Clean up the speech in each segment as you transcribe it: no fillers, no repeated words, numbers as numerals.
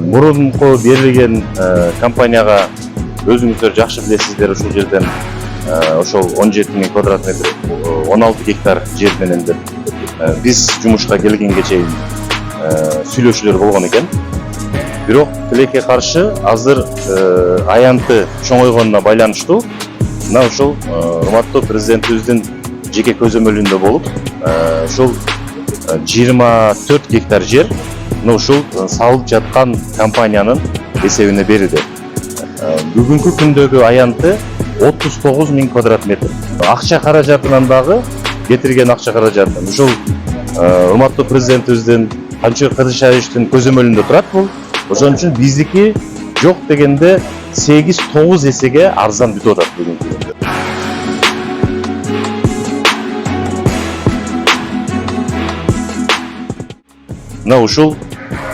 мурунку берилген компанияга өзүңүздөр жакшы билесиздер, ушул жерден ошол 17.000 квадрат метр 16 гектар жер менен деп биз жумушка келгенге чейин сүйлөшүүлөр болгон экен. Бирок тилекке каршы азыр аянты чоңойгонуна байланыштуу мына ушул урматтуу президентибиздин жеке көзөмөлүндө болуп ушул 24 гектар жер ушул салып жаткан компаниянын эсебине берилди. Бүгүнкү күндөгү аянты 39.000 квадрат метр. Акча каражатынан дагы кетирген акча каражатын ушул урматтуу президентибиздин Канчыбек Кадышевичтин көзөмөлүндө турат бул. Ошон үчүн биздики жок дегенде 8-9 эсеге арзан бүтүп атат бүгүнкү күндө. Мына ушул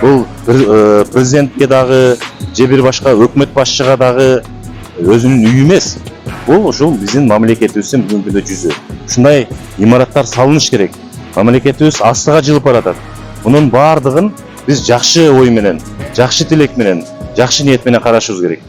бул президентке дагы же бир башка өкмөт башчыга дагы өзүнүн үйү эмес. Бул ушул биздин мамлекетибиздин бүгүнкү жүзү. Ушундай имараттар салыныш керек. Мамлекетибиз астыга жылып баратат. Мунун баардыгын биз жакшы ой менен, жакшы тилек менен, жакшы ниет менен карашыбыз керек.